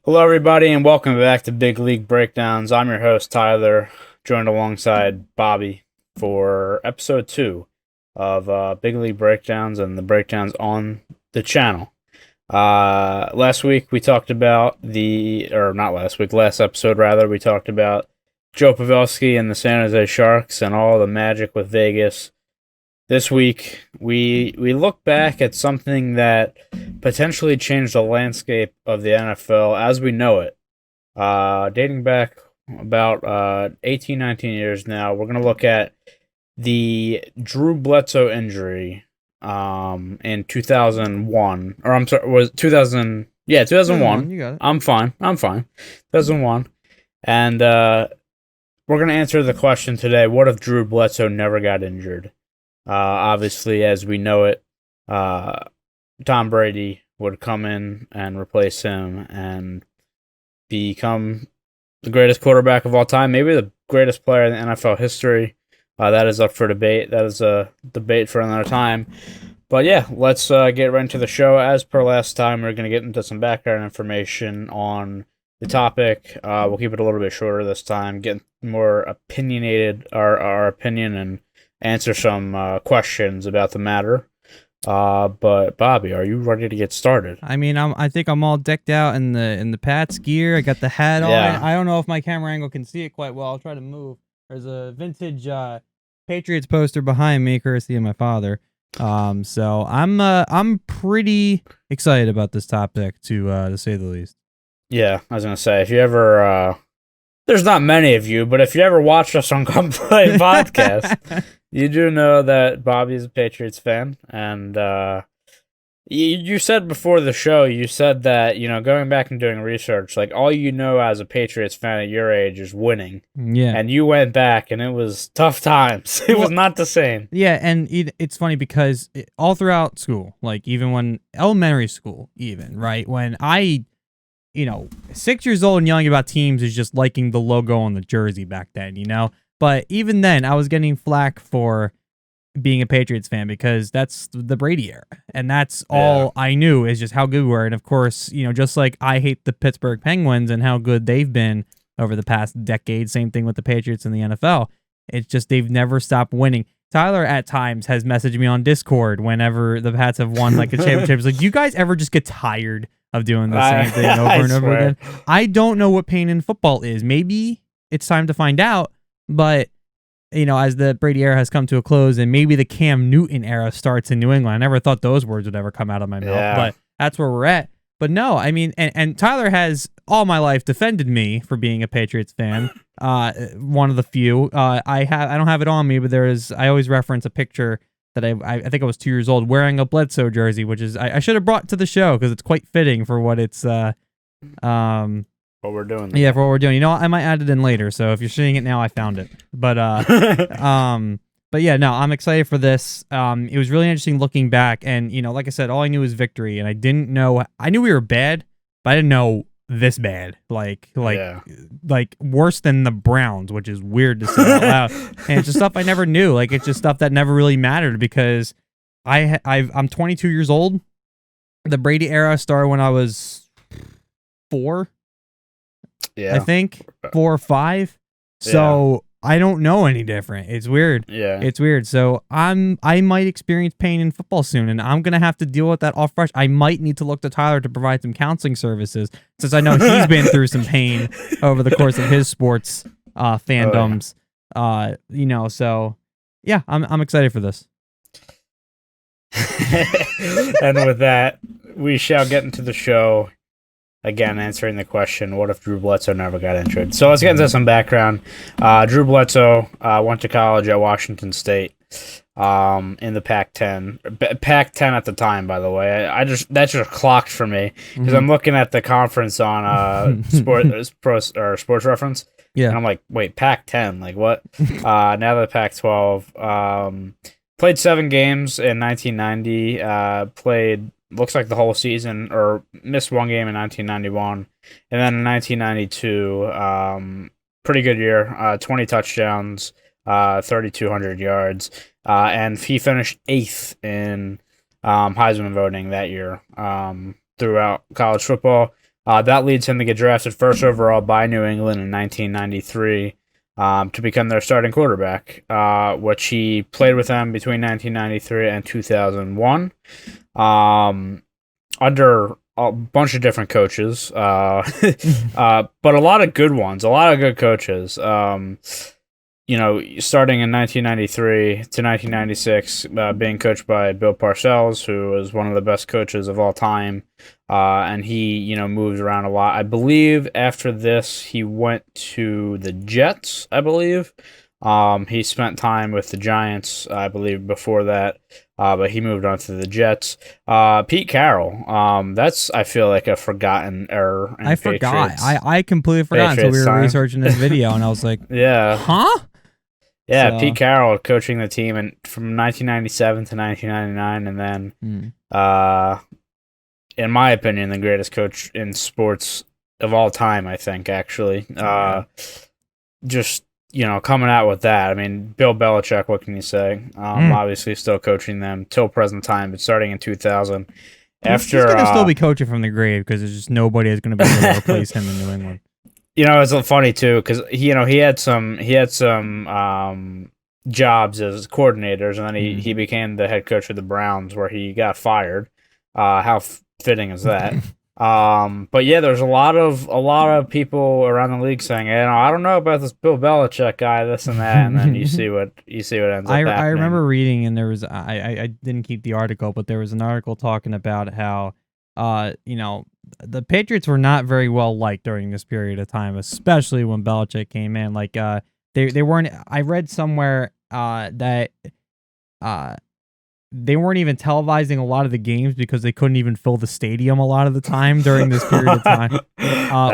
Hello, everybody, and welcome back to Big League Breakdowns. I'm your host, Tyler, joined alongside Bobby for episode 2 of Big League Breakdowns and the breakdowns on the channel. Last week we talked about last episode rather, we talked about Joe Pavelski and the San Jose Sharks and all the magic with Vegas. This week, we look back at something that potentially changed the landscape of the NFL as we know it. Dating back about 18, 19 years now, we're going to look at the Drew Bledsoe injury in 2001. Or I'm sorry, was 2000... Yeah, 2001. You got it. I'm fine. 2001. And we're going to answer the question today, what if Drew Bledsoe never got injured? Obviously, as we know it, Tom Brady would come in and replace him and become the greatest quarterback of all time, maybe the greatest player in the NFL history. That is up for debate. That is a debate for another time. But yeah, let's get right into the show. As per last time, we're going to get into some background information on the topic. We'll keep it a little bit shorter this time, get more opinionated, our opinion, and answer some questions about the matter. But Bobby, are you ready to get started? I mean, I think I'm all decked out in the Pats gear. I got the hat on. Yeah. I don't know if my camera angle can see it quite well. I'll try to move. There's a vintage Patriots poster behind me, courtesy of my father. So I'm pretty excited about this topic to say the least. Yeah, I was gonna say, if you ever there's not many of you, but if you ever watched us on Come Play podcast, you do know that Bobby is a Patriots fan, and you said before the show, you said that, going back and doing research, like, all you know as a Patriots fan at your age is winning. Yeah. And you went back, and it was tough times. It was not the same. Yeah, and it's funny because all throughout school, like even when elementary school, even, right, when I 6 years old and yelling about teams is just liking the logo on the jersey back then, But even then, I was getting flack for being a Patriots fan because that's the Brady era. And that's all I knew is just how good we were. And of course, just like I hate the Pittsburgh Penguins and how good they've been over the past decade, same thing with the Patriots in the NFL. It's just they've never stopped winning. Tyler at times has messaged me on Discord whenever the Pats have won like a championship. He's like, do you guys ever just get tired of doing the same thing over and over again? I don't know what pain in football is. Maybe it's time to find out, but as the Brady era has come to a close and maybe the Cam Newton era starts in New England, I never thought those words would ever come out of my mouth, but that's where we're at. But no, I mean, and Tyler has all my life defended me for being a Patriots fan. One of the few. I don't have it on me, but I always reference a picture that I think I was 2 years old wearing a Bledsoe jersey, which is I should have brought to the show because it's quite fitting for what it's what we're doing. Yeah, for what we're doing. I might add it in later. So if you're seeing it now, I found it. But but yeah, no, I'm excited for this. It was really interesting looking back, and like I said, all I knew was victory, and I didn't know. I knew we were bad, but I didn't know this bad. Like worse than the Browns, which is weird to say out loud. And it's just stuff I never knew. Like it's just stuff that never really mattered because I'm 22 years old. The Brady era started when I was 4. Yeah, I think 4 or 5. So I don't know any different. It's weird. Yeah, it's weird. So I might experience pain in football soon, and I'm gonna have to deal with that all fresh. I might need to look to Tyler to provide some counseling services, since I know he's been through some pain over the course of his sports fandoms. So yeah, I'm excited for this. And with that, we shall get into the show. Again, answering the question, what if Drew Bledsoe never got injured? So let's get into some background. Drew Bledsoe went to college at Washington State in the Pac-10. Pac-10 at the time, by the way. That just clocked for me because I'm looking at the conference on Sports Reference. Yeah. And I'm like, wait, Pac-10? Like what? Now the Pac-12. Played 7 games in 1990. Played looks like the whole season, or missed 1 game in 1991, and then in 1992, pretty good year, 20 touchdowns, 3,200 yards, and he finished 8th in Heisman voting that year throughout college football. That leads him to get drafted first overall by New England in 1993 to become their starting quarterback, which he played with them between 1993 and 2001 under a bunch of different coaches, but a lot of good ones, a lot of good coaches. Starting in 1993 to 1996, being coached by Bill Parcells, who was one of the best coaches of all time. And he, moved around a lot. I believe after this, he went to the Jets, I believe. He spent time with the Giants, I believe, before that. But he moved on to the Jets. Pete Carroll. That's, I feel like, a forgotten error. I forgot. I completely forgot until we were researching this video, and I was like, yeah. Huh? Yeah, So, Pete Carroll coaching the team from 1997 to 1999, and then, in my opinion, the greatest coach in sports of all time, I think, actually. Just, coming out with that. I mean, Bill Belichick, what can you say? Obviously still coaching them till present time, but starting in 2000. He's going to still be coaching from the grave because there's just nobody is going to be able to replace him in New England. It's funny too because he had some jobs as coordinators, and then he became the head coach of the Browns, where he got fired. How fitting is that? But yeah, there's a lot of people around the league saying, I don't know about this Bill Belichick guy, this and that, and then you see what ends up happening. I remember reading, and there was I didn't keep the article, but there was an article talking about how the Patriots were not very well liked during this period of time, especially when Belichick came in. Like they weren't. I read somewhere that they weren't even televising a lot of the games because they couldn't even fill the stadium a lot of the time during this period of time,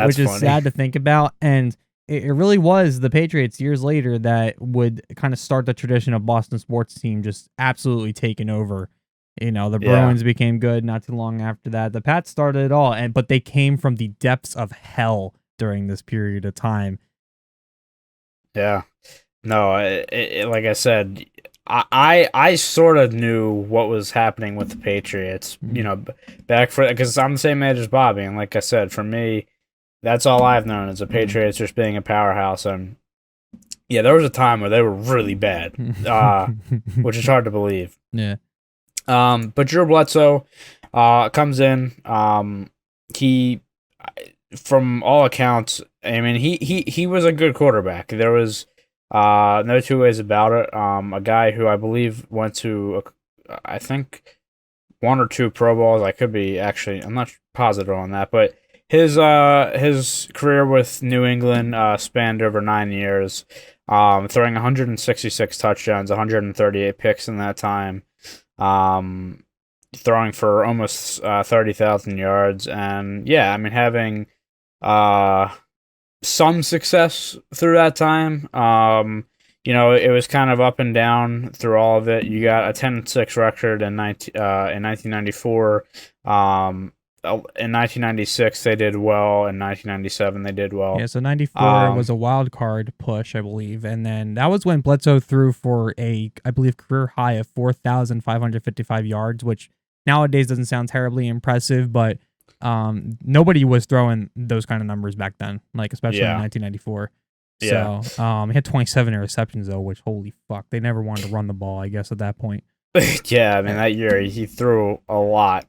which is sad to think about. And it really was the Patriots years later that would kind of start the tradition of Boston sports team just absolutely taking over. The Bruins became good not too long after that. The Pats started it all, but they came from the depths of hell during this period of time. Yeah. No, like I said, I sort of knew what was happening with the Patriots, because I'm the same age as Bobby, and like I said, for me, that's all I've known is the Patriots just being a powerhouse. And yeah, there was a time where they were really bad, which is hard to believe. Yeah. But Drew Bledsoe comes in. He, from all accounts, I mean, he was a good quarterback. There was no two ways about it. A guy who I believe went to, I think, 1 or 2 Pro Bowls. I could be actually, I'm not positive on that, but his career with New England spanned over 9 years, throwing 166 touchdowns, 138 picks in that time. Throwing for almost 30,000 yards, and yeah, I mean, having some success through that time. It was kind of up and down through all of it. You got a 10-6 record in 1994. In 1996 they did well. In 1997 they did well. Yeah, so 94 was a wild card push, I believe, and then that was when Bledsoe threw for I believe, career high of 4,555 yards, which nowadays doesn't sound terribly impressive, but nobody was throwing those kind of numbers back then, like especially in 1994. Yeah. So he had 27 interceptions though, which holy fuck, they never wanted to run the ball, I guess, at that point. Yeah, I mean, that year he threw a lot.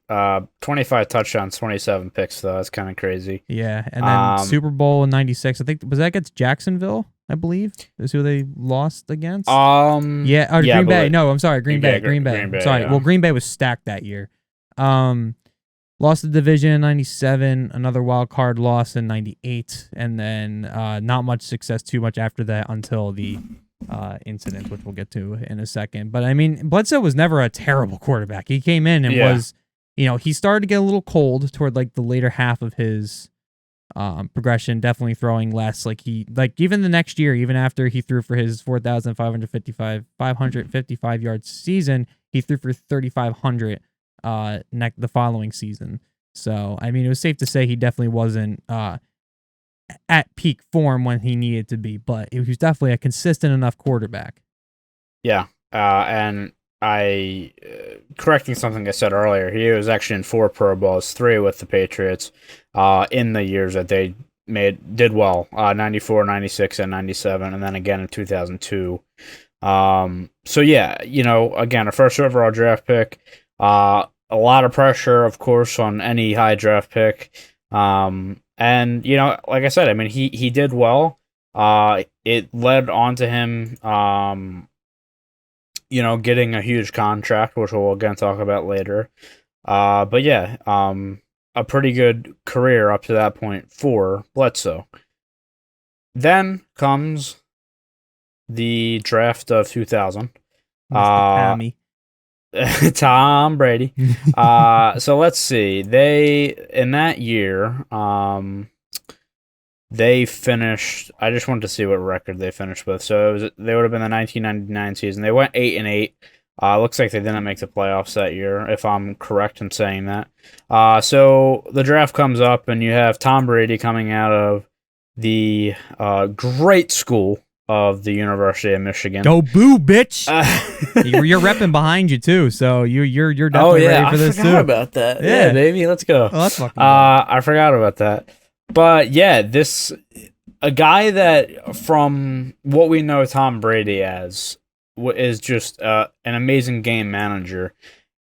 25 touchdowns, 27 picks, though. That's kind of crazy. Yeah, and then Super Bowl in '96, I think, was that against Jacksonville, I believe, is who they lost against? Green Bay. No, I'm sorry, Green Bay. Sorry, yeah. Well, Green Bay was stacked that year. Lost the division in '97, another wild card loss in '98, and then not much success too much after that until the incident, which we'll get to in a second. But I mean, Bledsoe was never a terrible quarterback. He came in and was, he started to get a little cold toward like the later half of his progression, definitely throwing less. Like even the next year, even after he threw for his 555 yards season, he threw for 3,500 the following season. So I mean, it was safe to say he definitely wasn't at peak form when he needed to be, but he was definitely a consistent enough quarterback. Yeah, and correcting something I said earlier, he was actually in 4 Pro Bowls, 3 with the Patriots, in the years that they did well, 94, 96, and 97, and then again in 2002. So yeah, again, a first overall draft pick, a lot of pressure, of course, on any high draft pick. And like I said, I mean, he did well. It led on to him, getting a huge contract, which we'll again talk about later. But yeah, a pretty good career up to that point for Bledsoe. Then comes the draft of 2000. Mr. Tom Brady. So let's see. In that year, they finished. I just wanted to see what record they finished with. So they would have been the 1999 season. They went 8-8. Looks like they didn't make the playoffs that year, if I'm correct in saying that. So the draft comes up, and you have Tom Brady coming out of the great school of the University of Michigan. Go boo, bitch! You're repping behind you too, so you're definitely ready for this too. I forgot about that. Yeah, baby, let's go. Oh, that's fucking I forgot about that. But yeah, a guy that, from what we know Tom Brady as, is just an amazing game manager.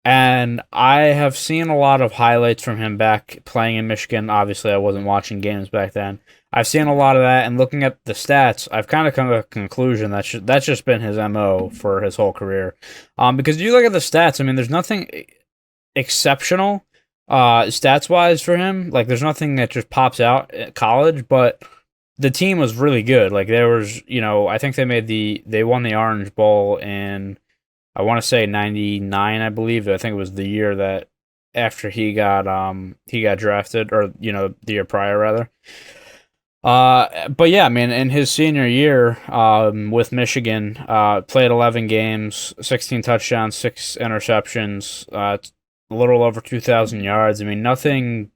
And I have seen a lot of highlights from him back playing in Michigan. Obviously, I wasn't watching games back then. I've seen a lot of that, and looking at the stats, I've kind of come to a conclusion that that's just been his MO for his whole career. Because you look at the stats, I mean, there's nothing exceptional stats-wise for him. Like, there's nothing that just pops out at college, but the team was really good. Like, there was, I think they won the Orange Bowl in, I want to say 99, I believe. I think it was the year that after he got drafted, or the year prior rather. But yeah, I mean, in his senior year, with Michigan, played 11 games, 16 touchdowns, 6 interceptions, a little over 2,000 yards. I mean, nothing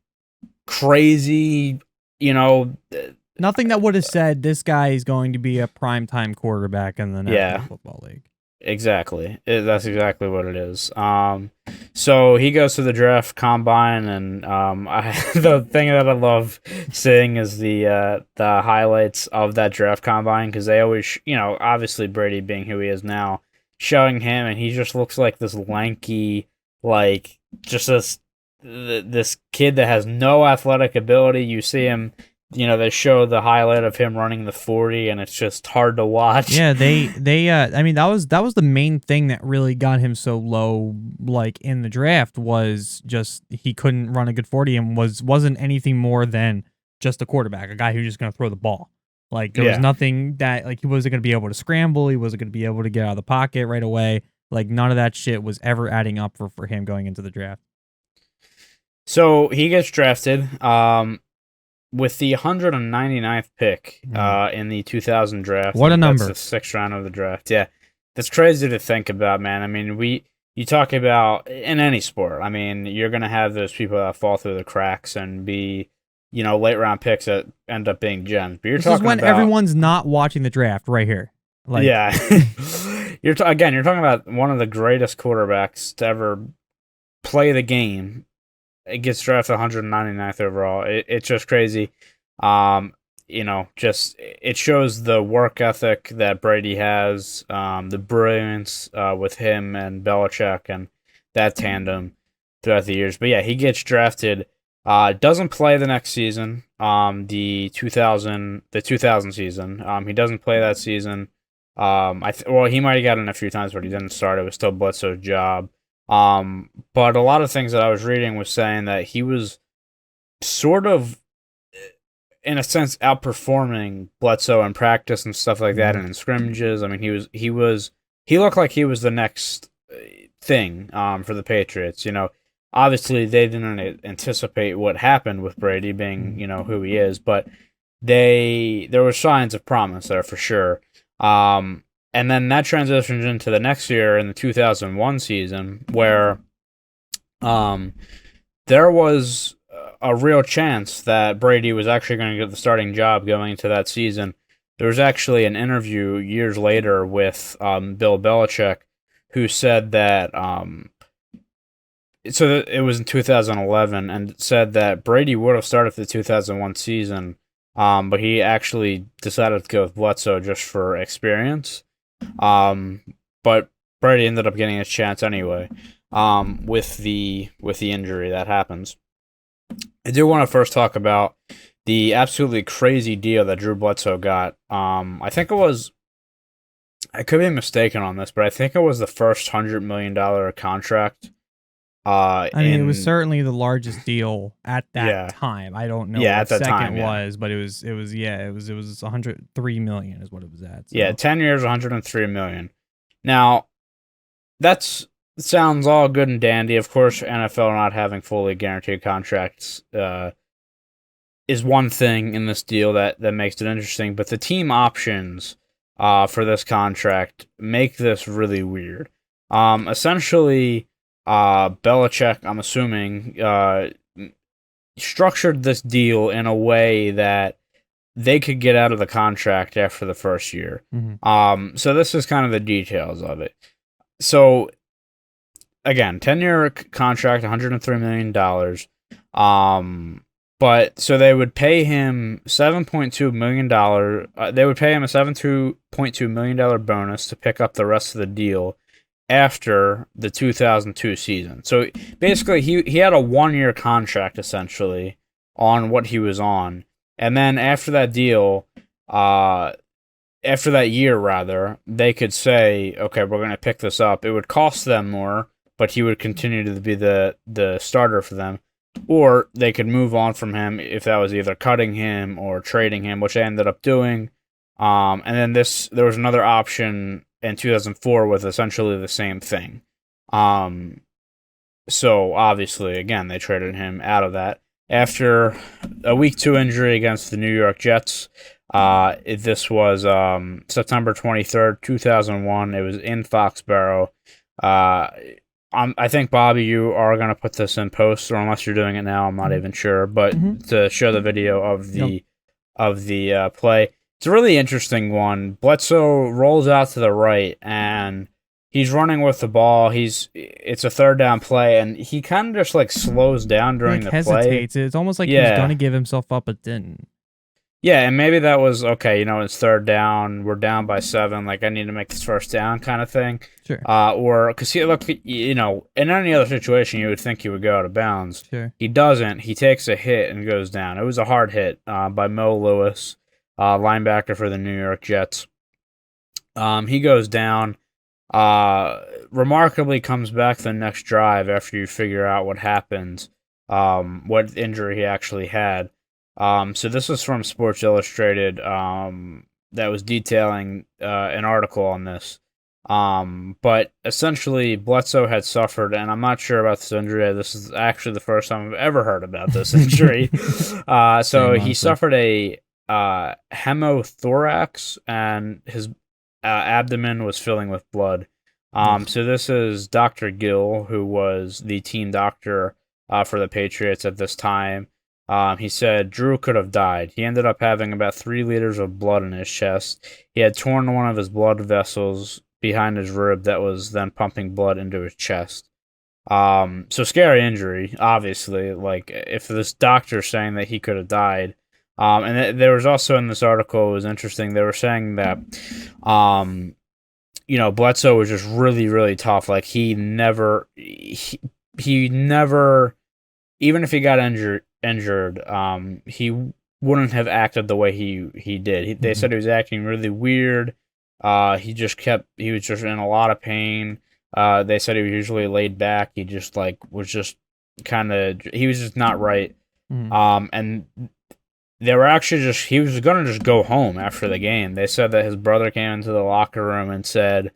crazy, nothing that would have said this guy is going to be a primetime quarterback in the National Football League. Exactly. That's exactly what it is. So he goes to the draft combine, and the thing that I love seeing is the highlights of that draft combine, because they always, obviously Brady being who he is now, showing him, and he just looks like this lanky, like just this kid that has no athletic ability. You see him. They show the highlight of him running the 40, and it's just hard to watch. Yeah, I mean, that was the main thing that really got him so low, like, in the draft, was just he couldn't run a good 40 and wasn't anything more than just a quarterback, a guy who's just going to throw the ball. Like, there was nothing that, like, he wasn't going to be able to scramble, he wasn't going to be able to get out of the pocket right away. Like, none of that shit was ever adding up for him going into the draft. So he gets drafted. With the 199th pick in the 2000 draft. What a number. That's the 6th round of the draft. Yeah. That's crazy to think about, man. I mean, you talk about, in any sport, I mean, you're going to have those people that fall through the cracks and be, late round picks that end up being gems. But this is when everyone's not watching the draft right here. Like, yeah. You're talking about one of the greatest quarterbacks to ever play the game. It gets drafted 199th overall. It's just crazy. Just it shows the work ethic that Brady has, the brilliance with him and Belichick and that tandem throughout the years. But yeah, he gets drafted. Doesn't play the next season. The 2000 season. He doesn't play that season. He might have gotten a few times, but he didn't start. It was still Bledsoe's job. But a lot of things that I was reading was saying that he was sort of, in a sense, outperforming Bledsoe in practice and stuff like that, and in scrimmages. I mean, he looked like he was the next thing, for the Patriots. Obviously they didn't anticipate what happened with Brady being, who he is, but there were signs of promise there for sure. And then that transitions into the next year in the 2001 season, where there was a real chance that Brady was actually going to get the starting job going into that season. There was actually an interview years later with Bill Belichick, who said that it was in 2011, and said that Brady would have started the 2001 season, but he actually decided to go with Bledsoe just for experience. But Brady ended up getting his chance anyway, with the injury that happens. I do want to first talk about the absolutely crazy deal that Drew Bledsoe got. I think it was, I could be mistaken on this, but I think it was the first $100 million contract. I mean, it was certainly the largest deal at that time. I don't know what second was, but it was 103 million is what it was at. So. Yeah, 10 years, 103 million. Now, that sounds all good and dandy. Of course, NFL not having fully guaranteed contracts is one thing in this deal that makes it interesting, but the team options for this contract make this really weird. Essentially, Belichick, I'm assuming, structured this deal in a way that they could get out of the contract after the first year. Mm-hmm. So this is kind of the details of it. So, again, 10-year contract, $103 million. But so they would pay him $7.2 million. They would pay him a $7.2 million bonus to pick up the rest of the deal after the 2002 season. So basically, he had a 1-year contract essentially on what he was on, and then after that deal, after that year rather, they could say, okay, we're going to pick this up. It would cost them more, but he would continue to be the starter for them. Or they could move on from him if that was either cutting him or trading him, which they ended up doing. And then there was another option in 2004 with essentially the same thing. So obviously, again, they traded him out of that. After a week 2 injury against the New York Jets, this was September 23rd, 2001. It was in Foxborough. I think, Bobby, you are going to put this in post, or unless you're doing it now, I'm not even sure. But to show the video of the play, it's a really interesting one. Bledsoe rolls out to the right, and he's running with the ball. It's a third down play, and he kind of just like slows down during the hesitates. play. It's almost like he was going to give himself up, but didn't. Yeah, and maybe that was, okay, it's third down, we're down by 7, like, I need to make this first down kind of thing. Sure. Or, because in any other situation, you would think he would go out of bounds. Sure. He doesn't. He takes a hit and goes down. It was a hard hit by Mo Lewis, linebacker for the New York Jets. He goes down, remarkably comes back the next drive after you figure out what happened, what injury he actually had. So this was from Sports Illustrated that was detailing an article on this. But essentially, Bledsoe had suffered, and I'm not sure about this injury. This is actually the first time I've ever heard about this injury. So he suffered a hemothorax, and his abdomen was filling with blood. So this is Dr. Gill, who was the team doctor for the Patriots at this time. He said Drew could have died. He ended up having about 3 liters of blood in his chest. He had torn one of his blood vessels behind his rib that was then pumping blood into his chest. So scary injury, obviously. Like, if this doctor's saying that he could have died. And there was also in this article, it was interesting, they were saying that, Bledsoe was just really, really tough. Like, he never, even if he got injured, he wouldn't have acted the way he did. They said he was acting really weird. He was just in a lot of pain. They said he was usually laid back. He just was just he was just not right. And they were actually he was gonna just go home after the game. They said that his brother came into the locker room and said,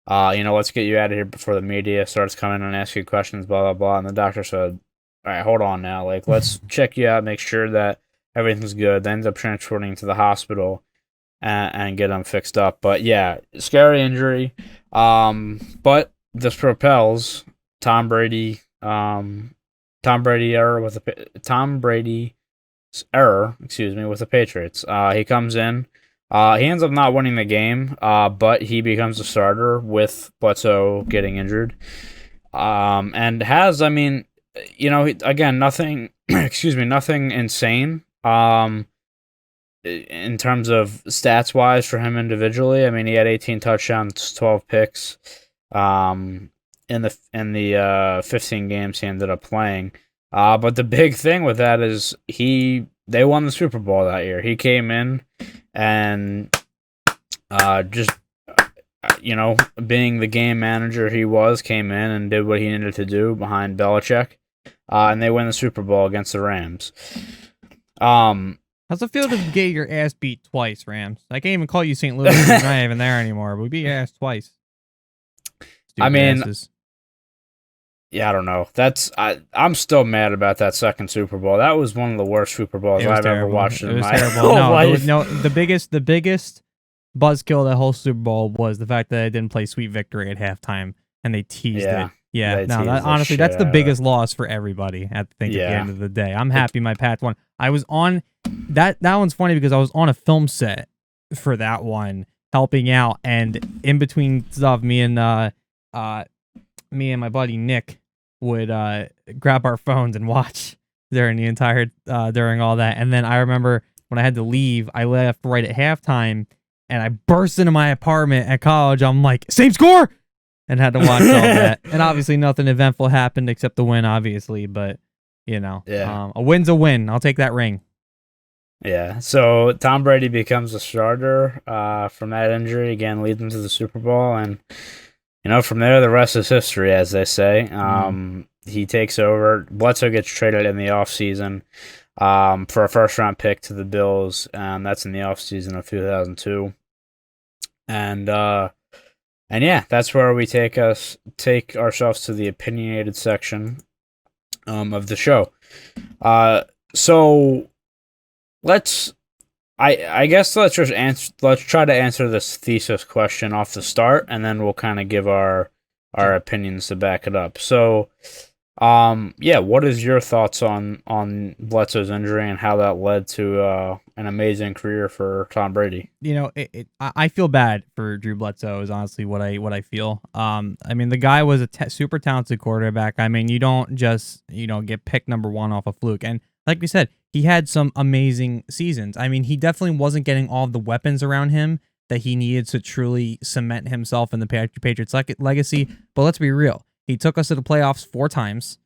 let's get you out of here before the media starts coming and ask you questions, blah, blah, blah. And the doctor said, all right, hold on now. Like, let's check you out, make sure that everything's good. They ended up transporting to the hospital and get him fixed up. But yeah, scary injury. But this propels Tom Brady's error with the Patriots. He comes in, He ends up not winning the game, but he becomes a starter with Bledsoe getting injured. And has, I mean, again, nothing, excuse me, nothing insane. In terms of stats wise for him individually, I mean, he had 18 touchdowns, 12 picks, in the 15 games he ended up playing. But the big thing with that is they won the Super Bowl that year. He came in and just being the game manager he was, came in and did what he needed to do behind Belichick, and they win the Super Bowl against the Rams. How's it feel to get your ass beat twice, Rams? I can't even call you St. Louis. You're not even there anymore. We beat your ass twice. I mean, yeah, I don't know. I'm still mad about that second Super Bowl. That was one of the worst Super Bowls I've ever watched in my whole life. The biggest buzzkill that whole Super Bowl was the fact that they didn't play Sweet Victory at halftime and they teased it. Yeah, no, honestly, that's the biggest loss for everybody. At the end of the day, I'm happy my Pats won. I was on that one's funny because I was on a film set for that one, helping out, and in between stuff, me and my buddy Nick would grab our phones and watch during all that. And then I remember when I had to leave, I left right at halftime, and I burst into my apartment at college. I'm like, same score, and had to watch all that. And obviously, nothing eventful happened except the win, obviously. But a win's a win. I'll take that ring. Yeah. So Tom Brady becomes a starter from that injury again, leads him to the Super Bowl, and from there the rest is history, as they say. He takes over. Bledsoe gets traded in the offseason for a first-round pick to the Bills, and that's in the offseason of 2002. And yeah, that's where we take ourselves to the opinionated section of the show. So I guess let's try to answer this thesis question off the start, and then we'll kind of give our opinions to back it up. So, what is your thoughts on Bledsoe's injury and how that led to an amazing career for Tom Brady? I feel bad for Drew Bledsoe is honestly what I feel. I mean, the guy was a super talented quarterback. I mean, you don't just get picked number one off a fluke. And like we said, he had some amazing seasons. I mean, he definitely wasn't getting all of the weapons around him that he needed to truly cement himself in the Patriots legacy. But let's be real. He took us to the playoffs 4 times,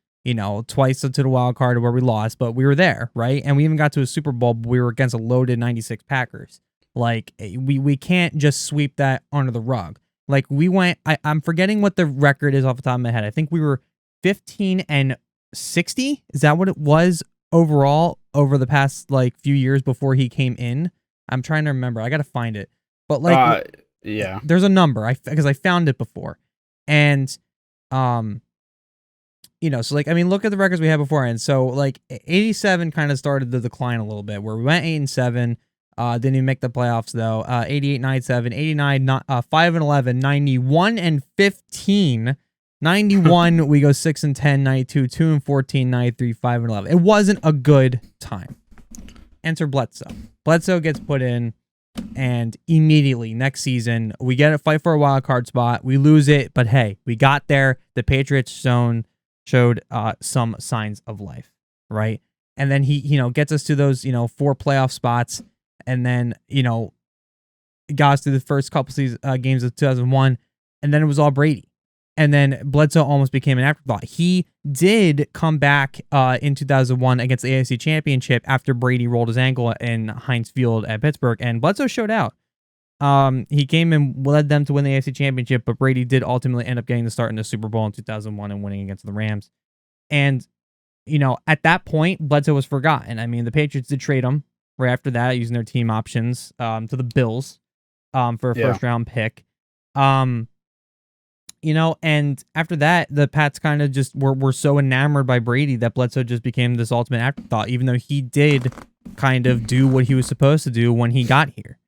twice to the wild card where we lost, but we were there, right? And we even got to a Super Bowl, but we were against a loaded 96 Packers. Like, we can't just sweep that under the rug. Like, we went, I'm forgetting what the record is off the top of my head. I think we were 15-60. Is that what it was overall over the past few years before he came in? I'm trying to remember. I got to find it. But there's a number because I found it before. And so look at the records we had beforehand. So 87 kind of started the decline a little bit, where we went 8-7, didn't even make the playoffs though. 88, 97, 89, 5-11, 91-15. 91, we go 6-10, 92, 2-14, 93, 5-11. It wasn't a good time. Enter Bledsoe. Bledsoe gets put in, and immediately next season we get a fight for a wild card spot. We lose it, but hey, we got there. The Patriots showed some signs of life, right? And then he gets us to those 4 playoff spots, and then got us through the first couple games of 2001, and then it was all Brady. And then Bledsoe almost became an afterthought. He did come back in 2001 against the AFC Championship after Brady rolled his ankle in Heinz Field at Pittsburgh, and Bledsoe showed out. He came and led them to win the AFC Championship, but Brady did ultimately end up getting the start in the Super Bowl in 2001 and winning against the Rams. And, at that point, Bledsoe was forgotten. I mean, the Patriots did trade him right after that, using their team options to the Bills for a first-round pick. And after that, the Pats kind of just were so enamored by Brady that Bledsoe just became this ultimate afterthought, even though he did kind of do what he was supposed to do when he got here.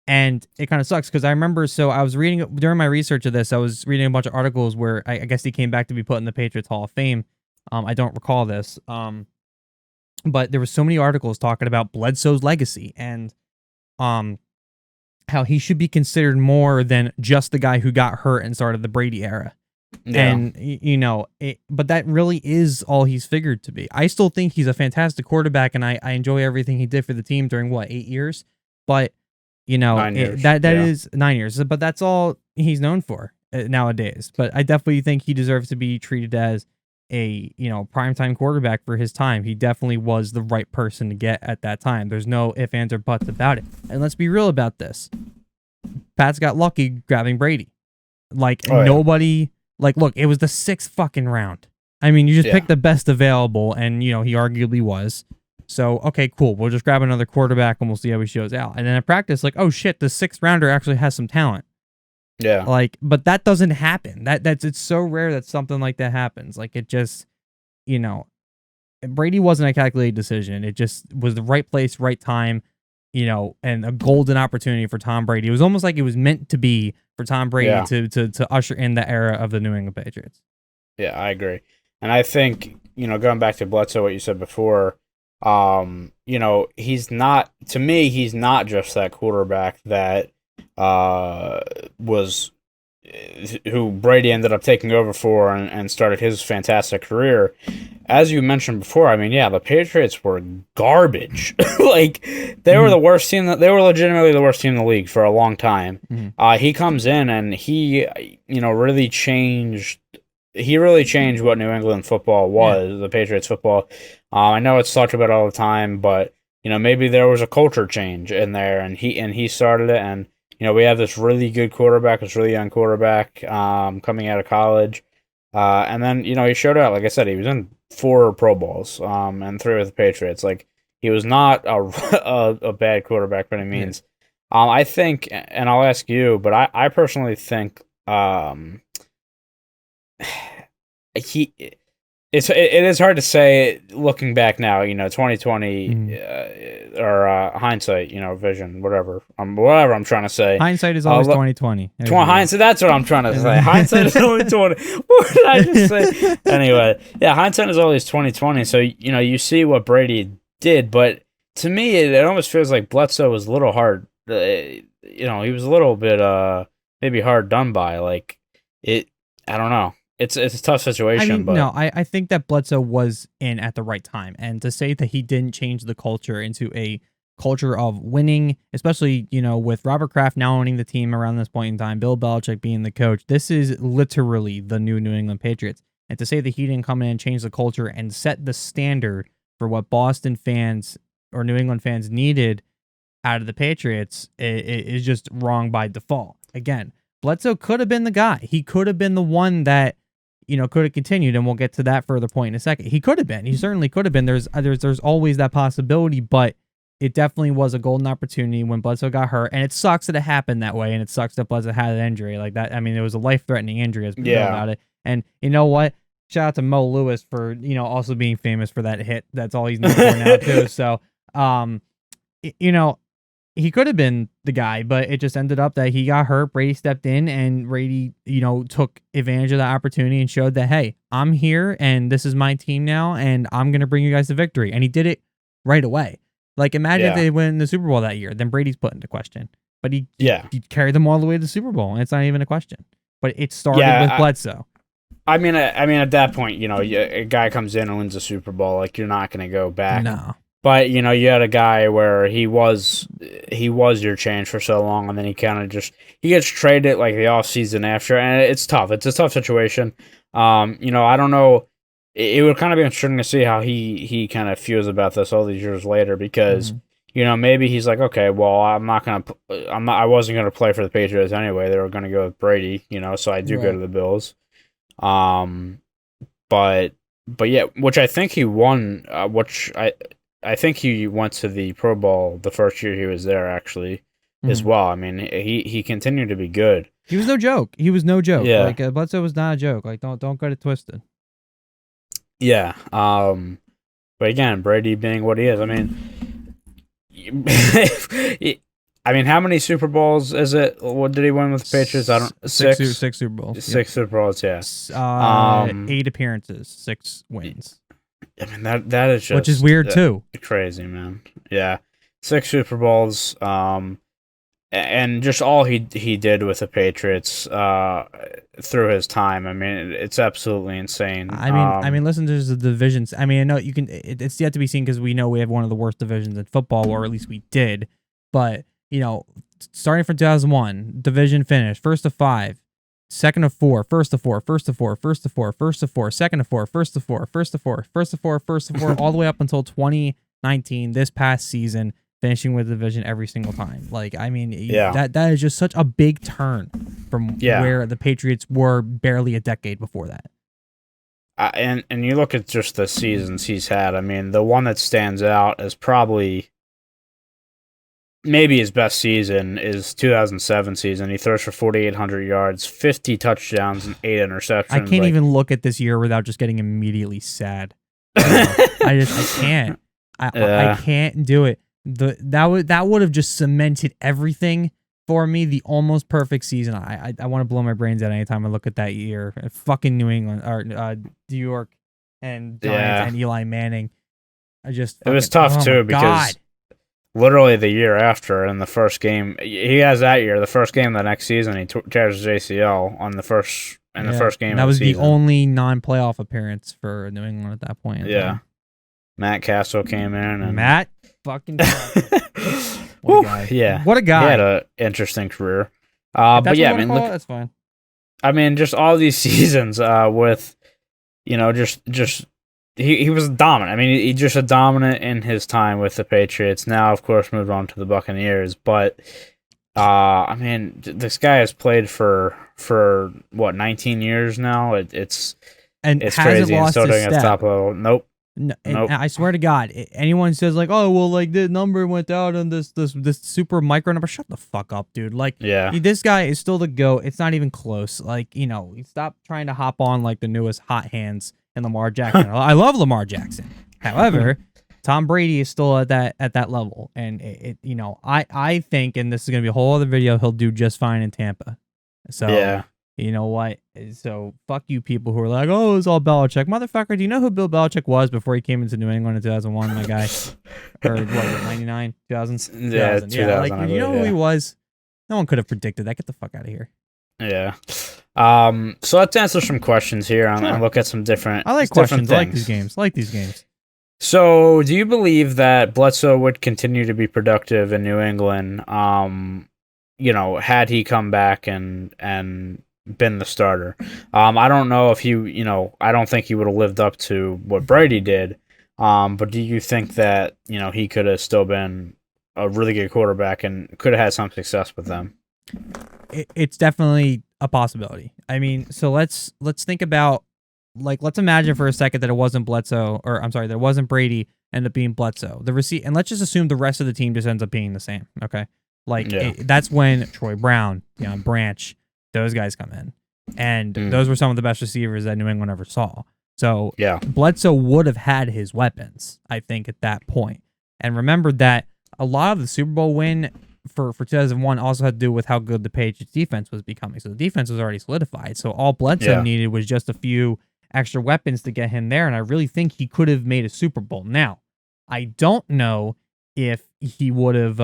And it kind of sucks because I remember, so I was reading, during my research of this, I was reading a bunch of articles where I guess he came back to be put in the Patriots Hall of Fame. I don't recall this. But there were so many articles talking about Bledsoe's legacy. And how he should be considered more than just the guy who got hurt and started the Brady era. Yeah. And, but that really is all he's figured to be. I still think he's a fantastic quarterback, and I enjoy everything he did for the team during, 8 years? But, 9 years. that is 9 years. But that's all he's known for nowadays. But I definitely think he deserves to be treated as a, primetime quarterback for his time. He definitely was the right person to get at that time. There's no ifs, ands, or buts about it. And let's be real about this. Pats got lucky grabbing Brady. Nobody... look, it was the 6th fucking round. I mean, you just picked the best available, and, he arguably was. So, okay, cool. We'll just grab another quarterback, and we'll see how he shows out. And then at practice, oh, shit, the 6th rounder actually has some talent. Yeah. But that doesn't happen. It's so rare that something like that happens. It just, Brady wasn't a calculated decision. It just was the right place, right time, and a golden opportunity for Tom Brady. It was almost like it was meant to be for Tom Brady to usher in the era of the New England Patriots. Yeah, I agree. And I think, going back to Bledsoe, what you said before, he's not just that quarterback that was who Brady ended up taking over for and started his fantastic career. As you mentioned before, I mean, the Patriots were garbage. They were the worst team. They were legitimately the worst team in the league for a long time. Mm-hmm. He comes in and he, really changed. He really changed what New England football was, the Patriots football. I know it's talked about all the time, but maybe there was a culture change in there, and he started it. And we have this really good quarterback, this really young quarterback, coming out of college. And then, he showed out. Like I said, he was in 4 Pro Bowls, and 3 with the Patriots. He was not a bad quarterback by any means. Yeah. I think, and I'll ask you, but I personally think, it is hard to say looking back now, 2020, or hindsight, vision, whatever I'm trying to say. Hindsight is always 2020. Hindsight, that's what I'm trying to say. Hindsight is always 2020. What did I just say? Anyway, hindsight is always 2020. So, you see what Brady did, but to me, it almost feels like Bledsoe was a little hard. He was a little bit, maybe hard done by. I don't know. It's a tough situation. But I think that Bledsoe was in at the right time. And to say that he didn't change the culture into a culture of winning, especially, with Robert Kraft now owning the team around this point in time, Bill Belichick being the coach, this is literally the new New England Patriots. And to say that he didn't come in and change the culture and set the standard for what Boston fans or New England fans needed out of the Patriots is just wrong by default. Again, Bledsoe could have been the guy. He could have been the one that could have continued, and we'll get to that further point in a second. He could have been. He certainly could have been. There's always that possibility, but it definitely was a golden opportunity when Bledsoe got hurt, and it sucks that it happened that way, and it sucks that Bledsoe had an injury like that. I mean, it was a life-threatening injury, as we know about it. And you know what? Shout out to Mo Lewis for also being famous for that hit. That's all he's known for now too. So, he could have been the guy, but it just ended up that he got hurt. Brady stepped in, and Brady, took advantage of that opportunity and showed that, hey, I'm here, and this is my team now, and I'm going to bring you guys to victory. And he did it right away. Imagine if they win the Super Bowl that year. Then Brady's put into question. But he carried them all the way to the Super Bowl, and it's not even a question. But it started with Bledsoe. I mean, at that point, a guy comes in and wins a Super Bowl. You're not going to go back. No. But, you had a guy where he was your change for so long, and then he kind of he gets traded the offseason after, and it's tough. It's a tough situation. I don't know. It would kind of be interesting to see how he kind of feels about this all these years later, because, maybe he's like, okay, well, I wasn't going to play for the Patriots anyway. They were going to go with Brady, so I do go to the Bills. But yeah, which I think he won, I think he went to the Pro Bowl the first year he was there, actually, as well. I mean, he continued to be good. He was no joke. Yeah. Bledsoe was not a joke. Don't get it twisted. Yeah. But again, Brady being what he is. I mean, how many Super Bowls is it? What did he win with the Patriots? I don't. Six Super Bowls. 6 Super Bowls. Yeah. 8 appearances, 6 wins. I mean, that is just... Which is weird, too. Crazy, man. Yeah. 6 Super Bowls. And and just all he did with the Patriots through his time. I mean, it's absolutely insane. I mean, listen to the divisions. I mean, I know you can. It's yet to be seen because we know we have one of the worst divisions in football, or at least we did. But starting from 2001, division finish: first of 5, second of 4, first of 4, first of 4, first of 4, first of 4, second of 4, first of 4, first of 4, first of 4, first of 4, all the way up until 2019, this past season, finishing with the division every single time. Like, I mean, that is just such a big turn from where the Patriots were barely a decade before that. And you look at just the seasons he's had. I mean, the one that stands out as probably maybe his best season is 2007 season. He throws for 4,800 yards, 50 touchdowns, and 8 interceptions. I can't even look at this year without just getting immediately sad. I can't. I can't do it. That would have just cemented everything for me. The almost perfect season. I want to blow my brains out anytime I look at that year. Fucking New England or New York and Giants and Eli Manning. It was tough too because literally the year after in the first game he has that year, the first game the next season he tears his ACL on the first game. And that was the only non-playoff appearance for New England at that point. Yeah. Matt Castle came in and Matt fucking what a guy. Yeah. What a guy. He had an interesting career. But yeah, I mean, look, that's fine. I mean, just all these seasons with, just he was dominant. I mean, he just a dominant in his time with the Patriots. Now, of course, moved on to the Buccaneers. But, I mean, this guy has played for what, 19 years now? It's crazy. And still doing at the top level. Nope. No, and I swear to God, anyone says like, "Oh, well, like the number went out on this super micro number," shut the fuck up, dude. Like, this guy is still the GOAT. It's not even close. Like, stop trying to hop on like the newest hot hands and Lamar Jackson. I love Lamar Jackson. However, Tom Brady is still at that level, and I think, and this is gonna be a whole other video, he'll do just fine in Tampa. So yeah. You know what? So fuck you people who are like, oh, it's all Belichick. Motherfucker, do you know who Bill Belichick was before he came into New England in 2001, my guy? Or what was it, 99? 2000? Yeah, 2000. Yeah, like, you know who he was? No one could have predicted that. Get the fuck out of here. Yeah. So let's answer some questions here and look at some different I like questions. I like these games. So do you believe that Bledsoe would continue to be productive in New England, had he come back and been the starter? I don't know if I don't think he would have lived up to what Brady did. But do you think that, he could have still been a really good quarterback and could have had some success with them? It's definitely a possibility. I mean, so let's think about, like, let's imagine for a second that it wasn't Bledsoe, or I'm sorry, that it wasn't Brady, ended up being Bledsoe. And let's just assume the rest of the team just ends up being the same. Okay. Like, that's when Troy Brown, Branch, those guys come in. And those were some of the best receivers that New England ever saw. So Bledsoe would have had his weapons, I think, at that point. And remember that a lot of the Super Bowl win for 2001 also had to do with how good the Patriots defense was becoming. So the defense was already solidified. So all Bledsoe needed was just a few extra weapons to get him there. And I really think he could have made a Super Bowl. Now, I don't know if he would have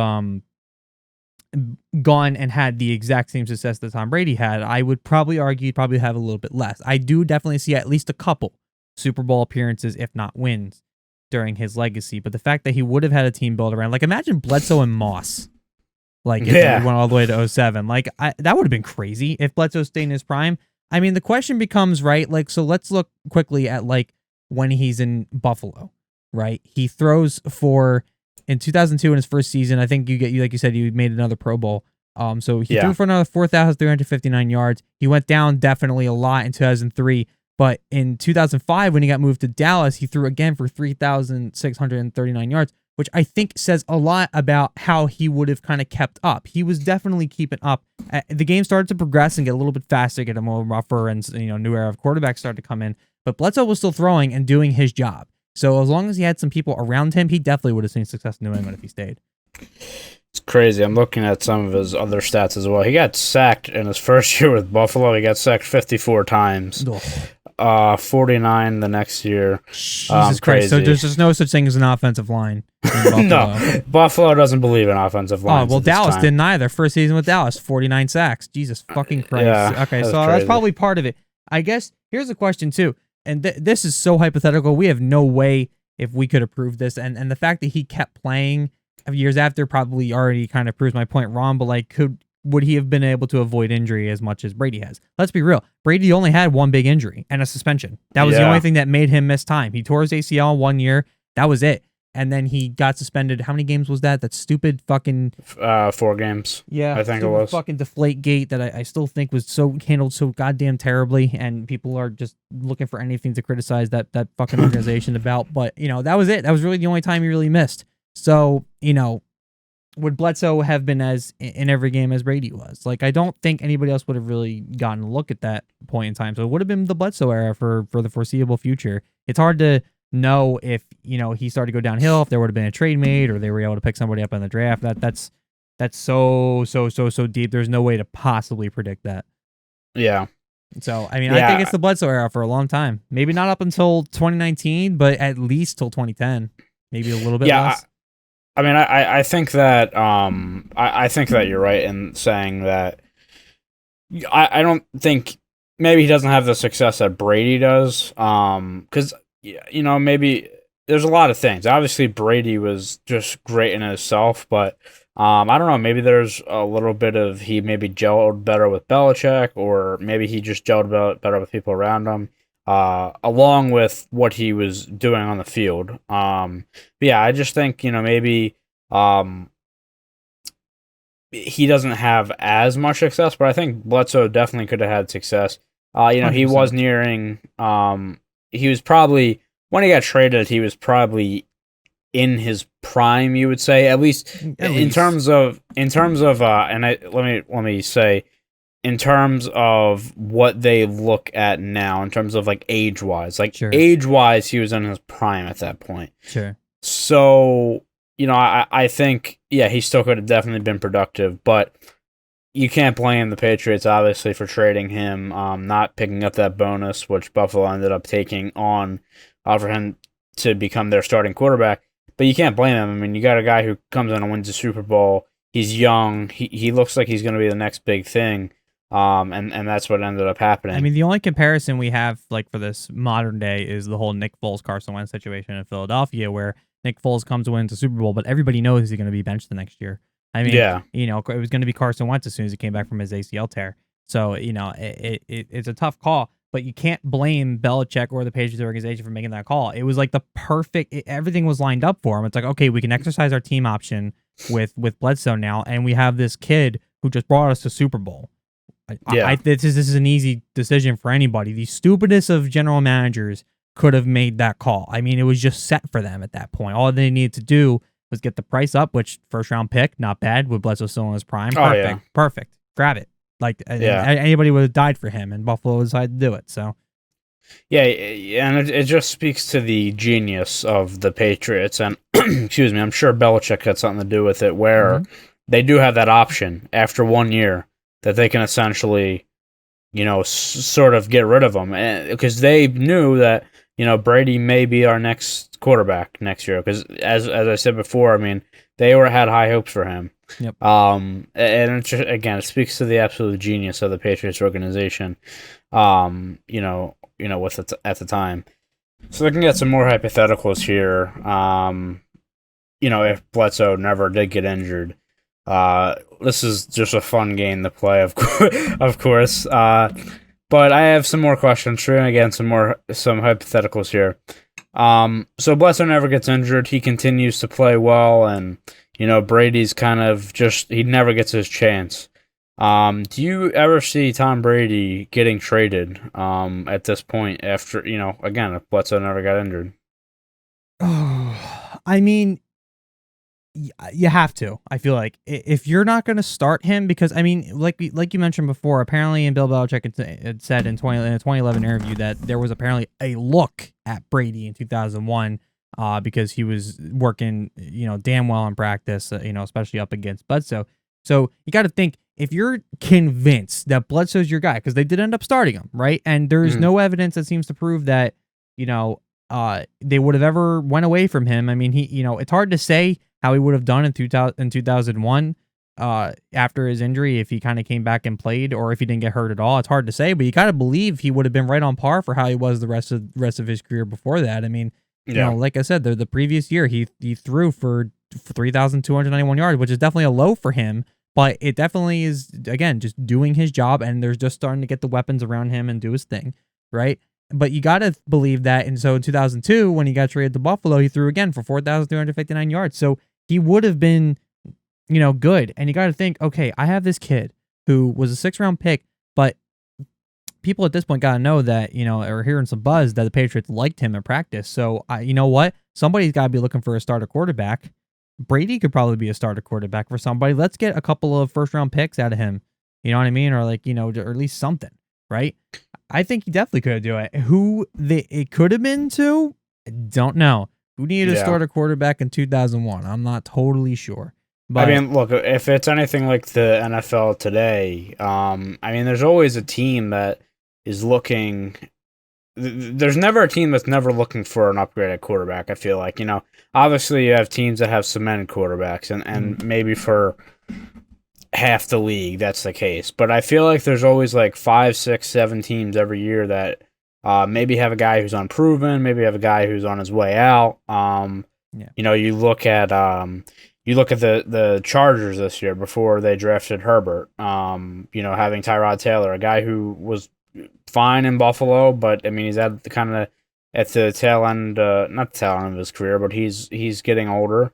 gone and had the exact same success that Tom Brady had. I would probably argue he'd probably have a little bit less. I do definitely see at least a couple Super Bowl appearances, if not wins, during his legacy. But the fact that he would have had a team built around, like, imagine Bledsoe and Moss, like, if he went all the way to 07. Like, that would have been crazy if Bledsoe stayed in his prime. I mean, the question becomes, right, like, so let's look quickly at, like, when he's in Buffalo, right? He throws for, in 2002, in his first season, I think like you said, you made another Pro Bowl. So he threw for another 4,359 yards. He went down definitely a lot in 2003. But in 2005, when he got moved to Dallas, he threw again for 3,639 yards, which I think says a lot about how he would have kind of kept up. He was definitely keeping up. The game started to progress and get a little bit faster, get a more rougher, and new era of quarterbacks started to come in. But Bledsoe was still throwing and doing his job. So as long as he had some people around him, he definitely would have seen success in New England if he stayed. It's crazy. I'm looking at some of his other stats as well. He got sacked in his first year with Buffalo. He got sacked 54 times. 49 the next year. Jesus Christ! So there's just no such thing as an offensive line in Buffalo. No, Buffalo doesn't believe in offensive lines. Oh well, Dallas didn't either. First season with Dallas, 49 sacks. Jesus fucking Christ. Yeah, okay, so that's probably part of it. I guess here's a question too, and this is so hypothetical. We have no way if we could approve this, and the fact that he kept playing years after probably already kind of proves my point wrong. But like, would he have been able to avoid injury as much as Brady has? Let's be real. Brady only had one big injury and a suspension. That was the only thing that made him miss time. He tore his ACL 1 year. That was it. And then he got suspended. How many games was that? That stupid fucking 4 games. Yeah, I think it was fucking deflate gate that I still think was so handled so goddamn terribly, and people are just looking for anything to criticize that fucking organization about. But that was it. That was really the only time he really missed. So would Bledsoe have been as in every game as Brady was? Like, I don't think anybody else would have really gotten a look at that point in time. So it would have been the Bledsoe era for the foreseeable future. It's hard to know if he started to go downhill, if there would have been a trade made, or they were able to pick somebody up in the draft. That's so deep. There's no way to possibly predict that. Yeah. So I mean, I think it's the Bledsoe era for a long time. Maybe not up until 2019, but at least till 2010. Maybe a little bit less. I mean, I think that I think that you're right in saying that. I don't think maybe he doesn't have the success that Brady does. Because maybe there's a lot of things. Obviously, Brady was just great in himself, but I don't know. Maybe there's a little bit of he maybe gelled better with Belichick, or maybe he just gelled better with people around him. Along with what he was doing on the field. But yeah, I just think, maybe he doesn't have as much success, but I think Bledsoe definitely could have had success. He was nearing, he was probably, when he got traded, he was probably in his prime, you would say, at least in terms of, let me say, in terms of what they look at now, in terms of like age-wise. Age-wise, he was in his prime at that point. Sure. So, I think, he still could have definitely been productive, but you can't blame the Patriots, obviously, for trading him, not picking up that bonus, which Buffalo ended up taking on for him to become their starting quarterback. But you can't blame him. I mean, you got a guy who comes in and wins a Super Bowl. He's young. He looks like he's going to be the next big thing. And that's what ended up happening. I mean, the only comparison we have for this modern day is the whole Nick Foles Carson Wentz situation in Philadelphia, where Nick Foles comes to win the Super Bowl, but everybody knows he's going to be benched the next year. I mean, it was going to be Carson Wentz as soon as he came back from his ACL tear. So it's a tough call, but you can't blame Belichick or the Patriots organization for making that call. It was like the perfect. Everything was lined up for him. It's like, okay, we can exercise our team option with Bledsoe now, and we have this kid who just brought us to Super Bowl. This is an easy decision for anybody. The stupidest of general managers could have made that call. I mean, it was just set for them at that point. All they needed to do was get the price up, which first round pick, not bad, with Bledsoe still in his prime. Perfect. Grab it. Anybody would have died for him, and Buffalo decided to do it. So, yeah, and it just speaks to the genius of the Patriots. And excuse me, I'm sure Belichick had something to do with it, where they do have that option after 1 year that they can essentially, sort of get rid of him, because they knew that Brady may be our next quarterback next year. Because as I said before, I mean, they had high hopes for him. Yep. And it just, again, it speaks to the absolute genius of the Patriots organization. With it at the time. So we can get some more hypotheticals here. If Bledsoe never did get injured. This is just a fun game to play, of course. But I have some more questions for you. Again, some hypotheticals here. So Bledsoe never gets injured. He continues to play well, and Brady's kind of he never gets his chance. Do you ever see Tom Brady getting traded at this point after, again, if Bledsoe never got injured? Oh, I mean, you have to. I feel like if you're not going to start him, because I mean, like you mentioned before, apparently, and Bill Belichick had said in a 2011 interview that there was apparently a look at Brady in 2001 because he was working damn well in practice, especially up against Bledsoe. So you got to think, if you're convinced that Bledsoe's your guy, because they did end up starting him, right? And there's no evidence that seems to prove that, they would have ever went away from him. I mean, it's hard to say how he would have done in 2001 after his injury, if he kind of came back and played, or if he didn't get hurt at all. It's hard to say, but you kind of believe he would have been right on par for how he was the rest of his career before that. I mean, like I said, the previous year he threw for 3,291 yards, which is definitely a low for him, but it definitely is, again, just doing his job, and they're just starting to get the weapons around him and do his thing, right? But you got to believe that. And so in 2002, when he got traded to Buffalo, he threw again for 4,359 yards. So he would have been, good. And you got to think, okay, I have this kid who was a 6th round pick, but people at this point got to know that, or hearing some buzz that the Patriots liked him in practice. So you know what? Somebody's got to be looking for a starter quarterback. Brady could probably be a starter quarterback for somebody. Let's get a couple of 1st round picks out of him. You know what I mean? Or or at least something, right? I think he definitely could do it. Who it could have been to, don't know. Who needed a starter quarterback in 2001? I'm not totally sure. But I mean, look, if it's anything like the NFL today, there's always a team that is looking. There's never a team that's never looking for an upgraded quarterback. I feel like, obviously you have teams that have cemented quarterbacks, and maybe for half the league that's the case, but I feel like there's always like 5, 6, 7 teams every year that maybe have a guy who's unproven, maybe have a guy who's on his way out. You look at the Chargers this year before they drafted Herbert. Having Tyrod Taylor, a guy who was fine in Buffalo, but I mean he's at the tail end, not the tail end of his career, but he's getting older.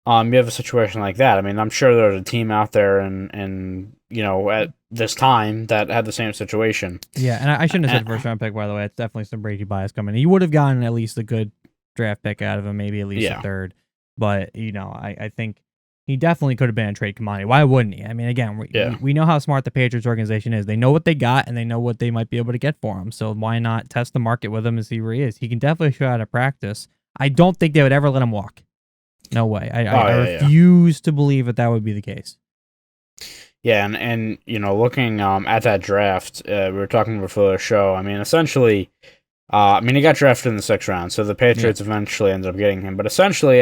You have a situation like that. I mean, I'm sure there's a team out there and at this time that had the same situation. Yeah, and I shouldn't have said 1st round pick, by the way. It's definitely some Brady bias coming. You would have gotten at least a good draft pick out of him, maybe at least a 3rd. But, I think he definitely could have been a trade commodity. Why wouldn't he? I mean, again, we know how smart the Patriots organization is. They know what they got, and they know what they might be able to get for him. So why not test the market with him and see where he is? He can definitely show out of practice. I don't think they would ever let him walk. No way. I refuse to believe that would be the case. Yeah, and looking at that draft, we were talking before the show. I mean, essentially, he got drafted in the 6th round, so the Patriots eventually ended up getting him. But essentially,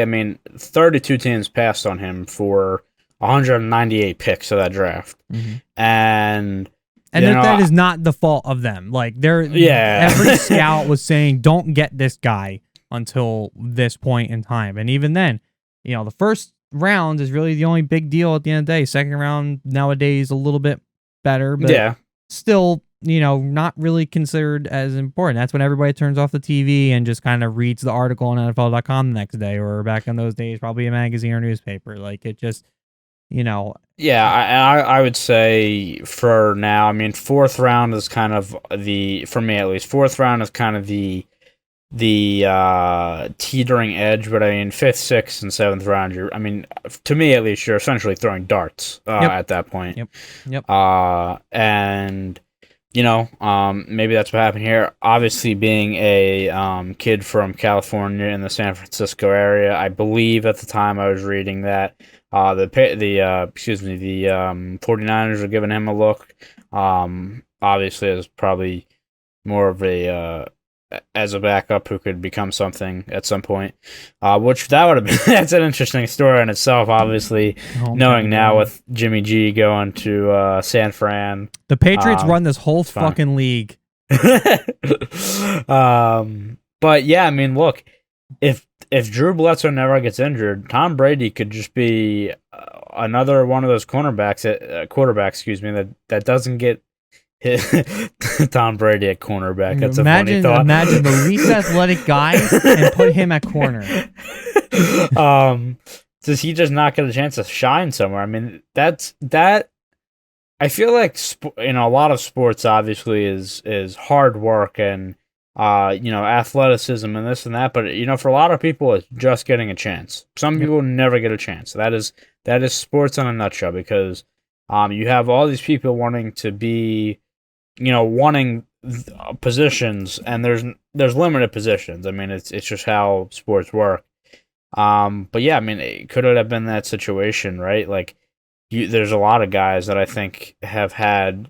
32 teams passed on him for 198 picks of that draft, and that is not the fault of them. Like every scout was saying, don't get this guy until this point in time, and even then. The first round is really the only big deal at the end of the day. 2nd round nowadays a little bit better, but still, not really considered as important. That's when everybody turns off the TV and just kind of reads the article on NFL.com the next day, or back in those days, probably a magazine or newspaper. Like it just, Yeah, I would say for now, 4th round is kind of for me at least, 4th round is kind of the teetering edge, but 5th, 6th, and 7th round, to me at least, you're essentially throwing darts at that point. Yep. And maybe that's what happened here. Obviously, being a kid from California in the San Francisco area, I believe at the time I was reading that the 49ers were giving him a look. Obviously, as probably more of as a backup who could become something at some point, which that would have been that's an interesting story in itself, obviously, knowing now with Jimmy G going to San Fran. The Patriots run this whole fucking league. But yeah, look, if Drew Bledsoe never gets injured, Tom Brady could just be another one of those quarterbacks that doesn't get Tom Brady at cornerback. That's a funny thought. Imagine the least athletic guy and put him at corner. Does he just not get a chance to shine somewhere? That's I feel like a lot of sports obviously is hard work and athleticism and this and that, but for a lot of people it's just getting a chance. Some people never get a chance. That is sports in a nutshell, because you have all these people wanting to be wanting positions, and there's limited positions. It's just how sports work. But yeah, it could have been that situation, right? Like there's a lot of guys that I think have been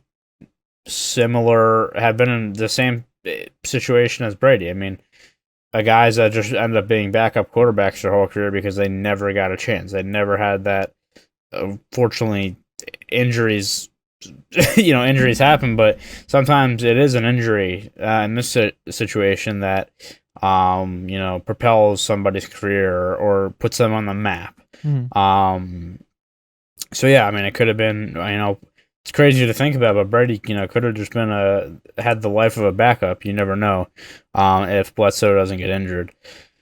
in the same situation as Brady. I mean, guys that just ended up being backup quarterbacks their whole career because they never got a chance. They never had that. Fortunately, injuries, injuries happen, but sometimes it is an injury in this situation that, propels somebody's career or puts them on the map. So yeah, I mean, it could have been, it's crazy to think about, but Brady, could have just had the life of a backup. You never know if Bledsoe doesn't get injured.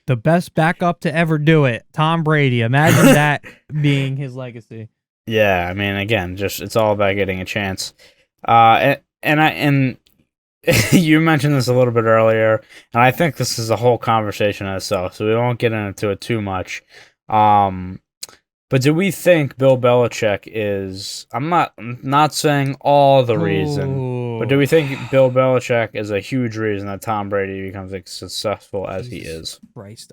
The best backup to ever do it, Tom Brady. Imagine that being his legacy. Yeah, I mean, again, just it's all about getting a chance. And you mentioned this a little bit earlier, and I think this is a whole conversation in itself, so we won't get into it too much. But do we think Bill Belichick is? I'm not saying all the reason, but do we think Bill Belichick is a huge reason that Tom Brady becomes as successful as he is? Christ,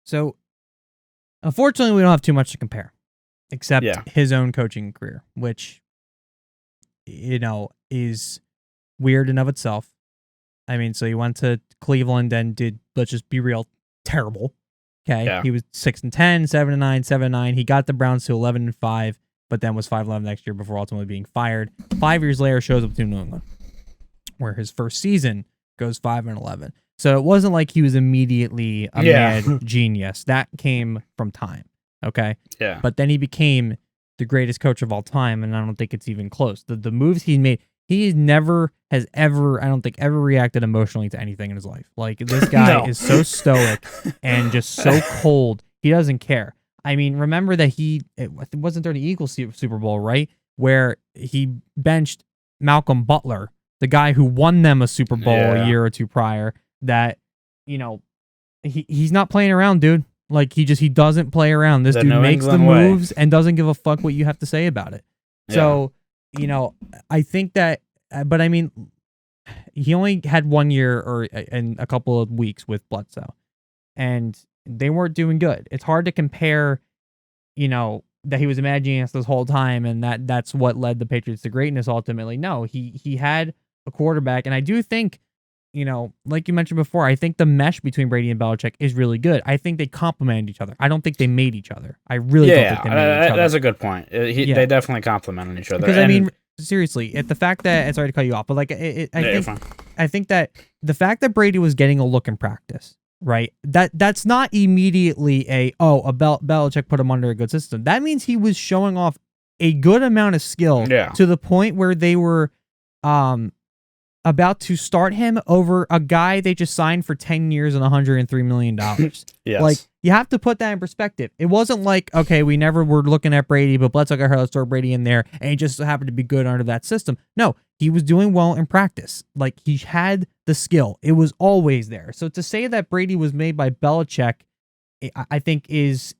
so unfortunately, we don't have too much to compare, except his own coaching career, which is weird in of itself. I mean, so he went to Cleveland and did, let's just be real, terrible. Okay, yeah. He was 6-10, 7-9, 7-9. He got the Browns to 11-5, but then was 5-11 next year before ultimately being fired. 5 years later, shows up to New England, where his first season goes 5-11. So it wasn't like he was immediately a mad genius. That came from time. Okay, yeah. But then he became the greatest coach of all time, and I don't think it's even close. The moves he made. He has ever, I don't think, ever reacted emotionally to anything in his life. Like, this guy is so stoic and just so cold. He doesn't care. I mean, remember that it wasn't during the Eagles Super Bowl, right? Where he benched Malcolm Butler, the guy who won them a Super Bowl a year or two prior, that, he's not playing around, dude. Like, he doesn't play around. This dude makes the moves and doesn't give a fuck what you have to say about it. Yeah. So, I think that, but I mean, he only had 1 year and a couple of weeks with Bledsoe, and they weren't doing good. It's hard to compare, that he was imagining us this whole time, and that's what led the Patriots to greatness ultimately. No, he had a quarterback, and I do think, like you mentioned before, I think the mesh between Brady and Belichick is really good. I think they complement each other. I don't think they made each other. I really don't think they made each other. That's a good point. They definitely complemented each other. Because, I mean, seriously, the fact that, sorry to cut you off, but like, I think that the fact that Brady was getting a look in practice, right? That's not immediately Belichick put him under a good system. That means he was showing off a good amount of skill to the point where they were, about to start him over a guy they just signed for 10 years and $103 million. Yes. Like, you have to put that in perspective. It wasn't like, okay, we never were looking at Brady, but Bledsoe got hurt, let's throw Brady in there, and he just happened to be good under that system. No, he was doing well in practice. Like, he had the skill. It was always there. So to say that Brady was made by Belichick, I think is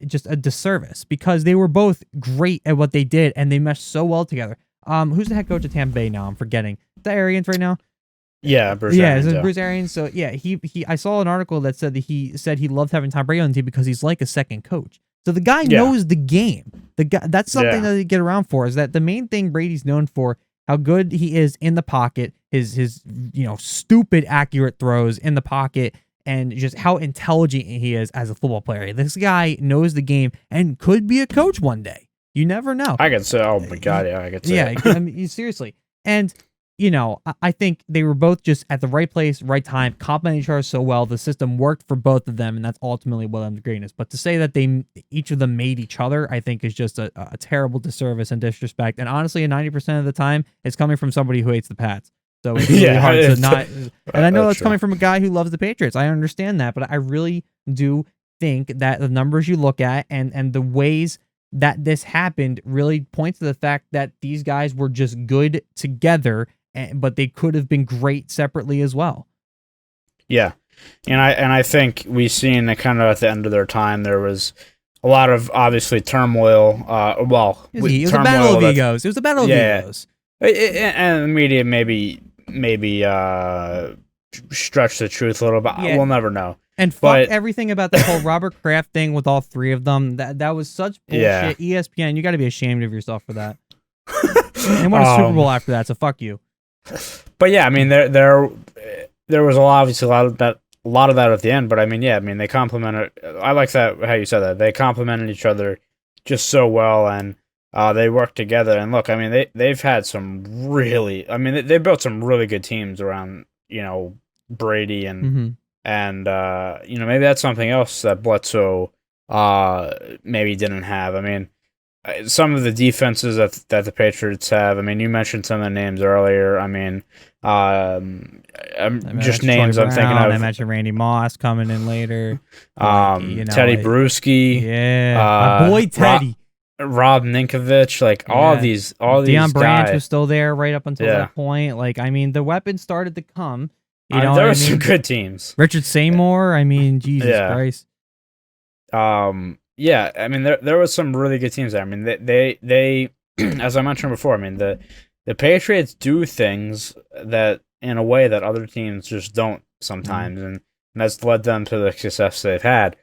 just a disservice, because they were both great at what they did, and they meshed so well together. Who's the head coach of Tampa Bay now? I'm forgetting. Is that Arians right now? Yeah, Bruce Arians. Yeah, Bruce Arians. So yeah, he I saw an article that said that he loved having Tom Brady on the team because he's like a second coach. So the guy knows the game. The guy, that's something that they get around for, is that the main thing Brady's known for, how good he is in the pocket, his stupid accurate throws in the pocket, and just how intelligent he is as a football player. This guy knows the game and could be a coach one day. You never know. I could say, oh my God, I could say. Yeah, I mean, seriously. And, I think they were both just at the right place, right time, complementing each other so well. The system worked for both of them, and that's ultimately what led them to greatness. But to say that each of them made each other, I think is just a terrible disservice and disrespect. And honestly, 90% of the time, it's coming from somebody who hates the Pats. So it's really hard to not. And I know that's coming from a guy who loves the Patriots. I understand that, but I really do think that the numbers you look at and the ways that this happened really points to the fact that these guys were just good together, but they could have been great separately as well. Yeah, and I think we've seen that kind of at the end of their time, there was a lot of obviously turmoil. It was a battle of egos. It was a battle of egos. And the media maybe stretch the truth a little bit. Yeah. We'll never know. And fuck everything about the whole Robert Kraft thing with all three of them. That was such bullshit. Yeah. ESPN, you got to be ashamed of yourself for that. And won a Super Bowl after that, so fuck you. But yeah, I mean, there was obviously a lot of that at the end. But I mean, yeah, I mean, they complemented. I like that how you said that they complemented each other just so well, and they worked together. And look, I mean, they've had some really. I mean, they built some really good teams around Brady and maybe that's something else that Bledsoe maybe didn't have. I mean, some of the defenses that the Patriots have. I mean, you mentioned some of the names earlier. I mean, just names I'm thinking of. I mentioned Randy Moss coming in later. Teddy Bruschi. Yeah, my boy Teddy. Rob Ninkovich, all these Deion Branch guys was still there right up until that point. I mean, the weapons started to come. There were some good teams. Richard Seymour. I mean, Jesus Christ. Yeah, I mean, there was some really good teams there. I mean, they as I mentioned before, I mean, the Patriots do things that in a way that other teams just don't sometimes, and that's led them to the success they've had.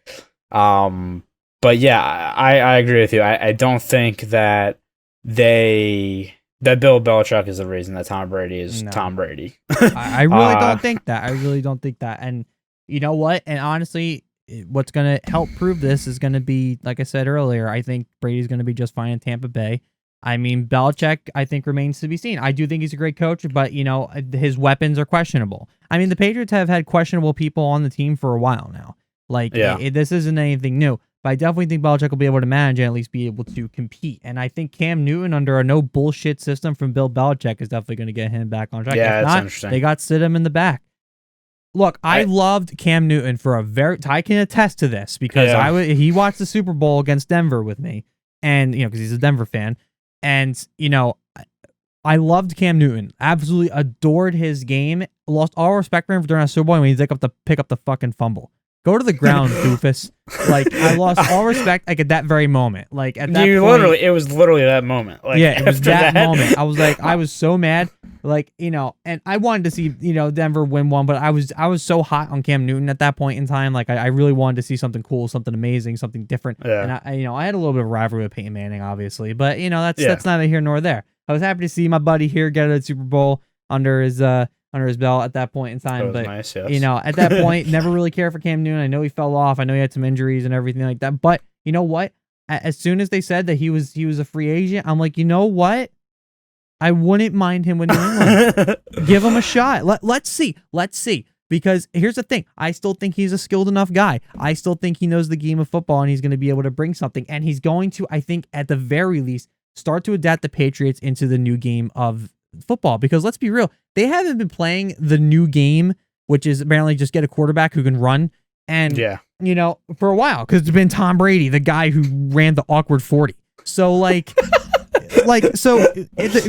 But yeah, I agree with you. I don't think that Bill Belichick is the reason that Tom Brady is Tom Brady. I really don't think that. I really don't think that. And you know what? And honestly, what's going to help prove this is going to be, like I said earlier, I think Brady's going to be just fine in Tampa Bay. I mean, Belichick, I think, remains to be seen. I do think he's a great coach, but, his weapons are questionable. I mean, the Patriots have had questionable people on the team for a while now. This isn't anything new. But I definitely think Belichick will be able to manage and at least be able to compete. And I think Cam Newton, under a no bullshit system from Bill Belichick, is definitely going to get him back on track. Yeah, that's interesting. They got Stidham in the back. Look, I loved Cam Newton for I can attest to this because he watched the Super Bowl against Denver with me, and because he's a Denver fan, and I loved Cam Newton. Absolutely adored his game. Lost all respect for him during a Super Bowl when he's up to pick up the fucking fumble. Go to the ground, doofus. I lost all respect at that very moment. At that point, it was literally that moment. It was that moment. I was I was so mad. And I wanted to see, Denver win one, but I was so hot on Cam Newton at that point in time. I really wanted to see something cool, something amazing, something different. Yeah. And I had a little bit of rivalry with Peyton Manning, obviously, but that's neither here nor there. I was happy to see my buddy here get a Super Bowl under his belt at that point in time. But nice, yes. At that point, never really cared for Cam Newton. I know he fell off. I know he had some injuries and everything like that. But you know what? As soon as they said that he was a free agent, I'm like, you know what? I wouldn't mind him with New England. Give him a shot. Let's see. Because here's the thing. I still think he's a skilled enough guy. I still think he knows the game of football and he's going to be able to bring something. And he's going to, I think, at the very least, start to adapt the Patriots into the new game of football. Because let's be real, they haven't been playing the new game, which is apparently just get a quarterback who can run. And, for a while, because it's been Tom Brady, the guy who ran the awkward 40. So,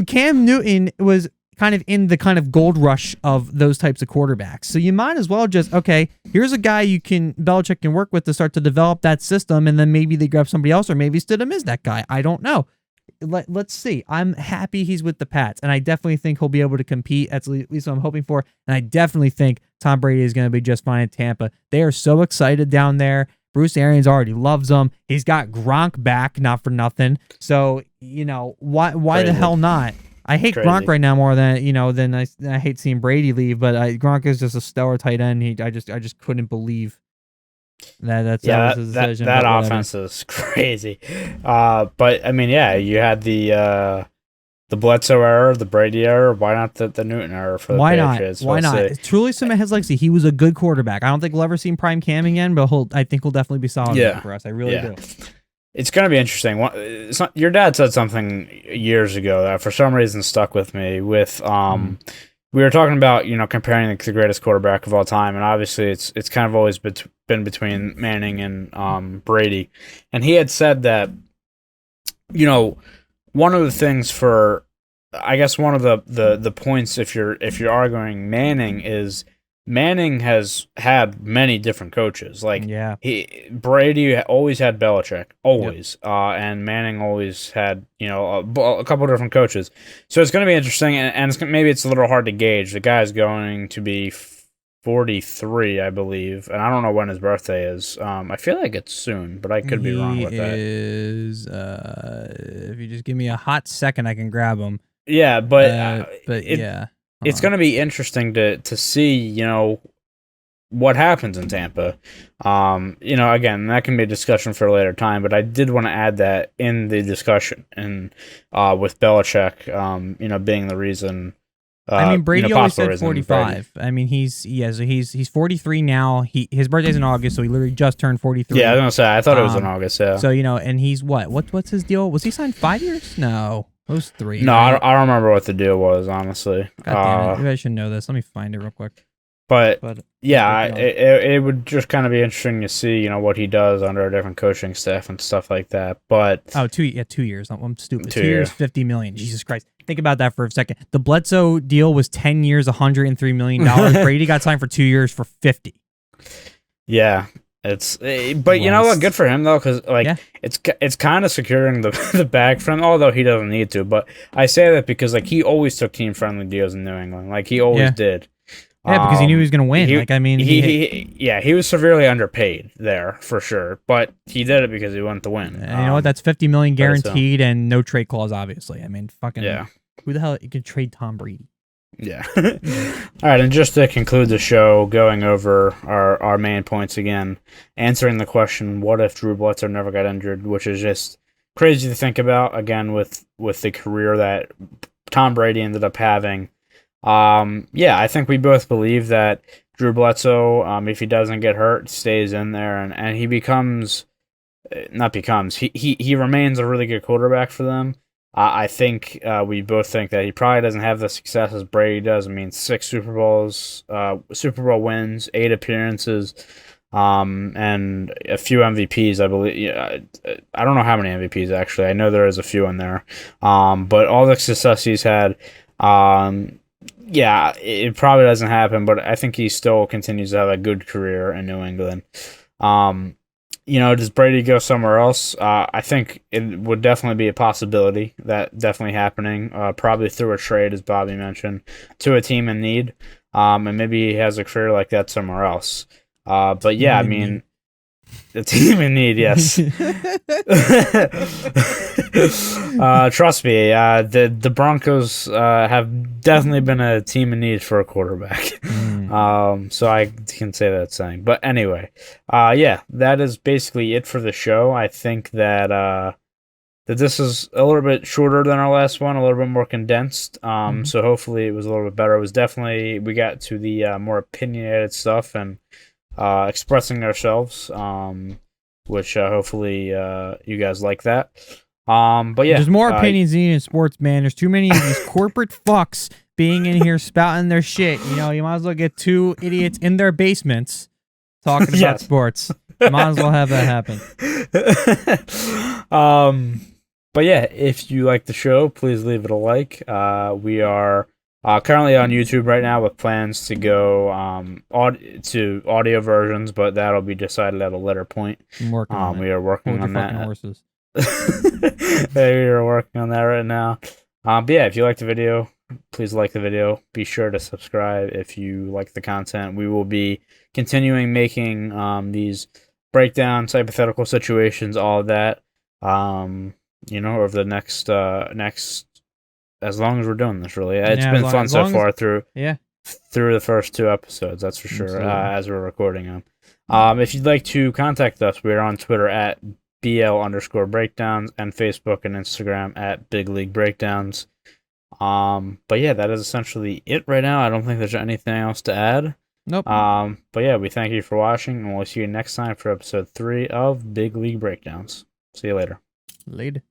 Cam Newton was kind of in the kind of gold rush of those types of quarterbacks. So you might as well just, here's a guy Belichick can work with to start to develop that system, and then maybe they grab somebody else, or maybe Stidham is that guy. I don't know. Let's see. I'm happy he's with the Pats, and I definitely think he'll be able to compete. That's at least what I'm hoping for. And I definitely think Tom Brady is going to be just fine in Tampa. They are so excited down there. Bruce Arians already loves him. He's got Gronk back, not for nothing. So, why the hell not? I hate Gronk right now more than I hate seeing Brady leave, but Gronk is just a stellar tight end. I just couldn't believe that was his decision. That offense is crazy. But I mean, you had the Bledsoe era, the Brady era. Why not the Newton era for the Patriots? Why not? Truly cement his legacy. He was a good quarterback. I don't think we'll ever see prime Cam again, but I think he'll definitely be solid for us. I really do. It's going to be interesting. Your dad said something years ago that for some reason stuck with me. We were talking about comparing the greatest quarterback of all time, and obviously it's kind of always been between Manning and Brady. And he had said that one of the things I guess one of the points if you're arguing Manning is Manning has had many different coaches. Brady always had Belichick, always, and Manning always had a couple of different coaches. So it's going to be interesting, and maybe it's a little hard to gauge. The guy's going to be 43, I believe, and I don't know when his birthday is. I feel like it's soon, but I could be wrong with that. He is. If you just give me a hot second, I can grab him. Yeah, but yeah, it's going to be interesting to see, you know, what happens in Tampa. You know, again, that can be a discussion for a later time, but I did want to add that in the discussion, and with Belichick, you know, being the reason. I mean, Brady you know, always said 45. I mean, he's 43 now. His birthday's in August, so he literally just turned 43. Yeah, I was gonna say, I thought it was in August. Yeah. So, you know, and he's what's his deal? Was he signed 5 years? No, it was 3. No, right? I don't remember what the deal was, honestly. God damn it! Maybe I should know this. Let me find it real quick. But yeah, it would just kind of be interesting to see, you know, what he does under a different coaching staff and stuff like that. But 2 years. I'm stupid. 2 2 years, $50 million. Jesus Christ! Think about that for a second. The Bledsoe deal was 10 years, $103 million. Brady got signed for 2 years for 50. Yeah, but you know what? Good for him though, because like it's kind of securing the bag for him. Although he doesn't need to, but I say that because like he always took team friendly deals in New England. Like he always did. Yeah, because he knew he was going to win. He was severely underpaid there for sure, but he did it because he wanted to win. And you know what? That's $50 million guaranteed and no trade clause. Obviously, I mean, fucking who the hell you could trade Tom Brady? Yeah. All right, and just to conclude the show, going over our main points again, answering the question, what if Drew Bledsoe never got injured, which is just crazy to think about, again, with the career that Tom Brady ended up having. Yeah, I think we both believe that Drew Bledsoe, if he doesn't get hurt, stays in there, and he he remains a really good quarterback for them. I think we both think that he probably doesn't have the success as Brady does. I mean, 6 Super Bowl wins, 8 appearances, and a few MVPs, I believe. Yeah, I don't know how many MVPs actually. I know there is a few in there. But all the success he's had, yeah, it probably doesn't happen, but I think he still continues to have a good career in New England. You know, does Brady go somewhere else? I think it would definitely be a possibility, that definitely happening, probably through a trade, as Bobby mentioned, to a team in need, and maybe he has a career like that somewhere else. But yeah, I mean, the team in need, yes. Trust me, the Broncos have definitely been a team in need for a quarterback. So I can say that saying. But anyway, yeah, that is basically it for the show. I think that that this is a little bit shorter than our last one, a little bit more condensed. So hopefully it was a little bit better. It was definitely, we got to the more opinionated stuff and expressing ourselves, which hopefully you guys like that. But yeah, there's more opinions needed in sports, man. There's too many of these corporate fucks being in here spouting their shit. You know, you might as well get 2 idiots in their basements talking about sports. Might as well have that happen. But yeah, if you like the show, please leave it a like. We are currently on YouTube right now with plans to go to audio versions, but that'll be decided at a later point. I'm working on we are working on that. Horses. We are working on that right now. But yeah, if you like the video, please like the video. Be sure to subscribe if you like the content. We will be continuing making these breakdowns, hypothetical situations, all of that. You know, over the next as long as we're doing this, really. It's been fun so far through the first 2 episodes, that's for sure, as we're recording them. If you'd like to contact us, we're on Twitter at BL_breakdowns and Facebook and Instagram at Big League Breakdowns. But yeah, that is essentially it right now. I don't think there's anything else to add. Nope. But yeah, we thank you for watching, and we'll see you next time for episode 3 of Big League Breakdowns. See you later. Later.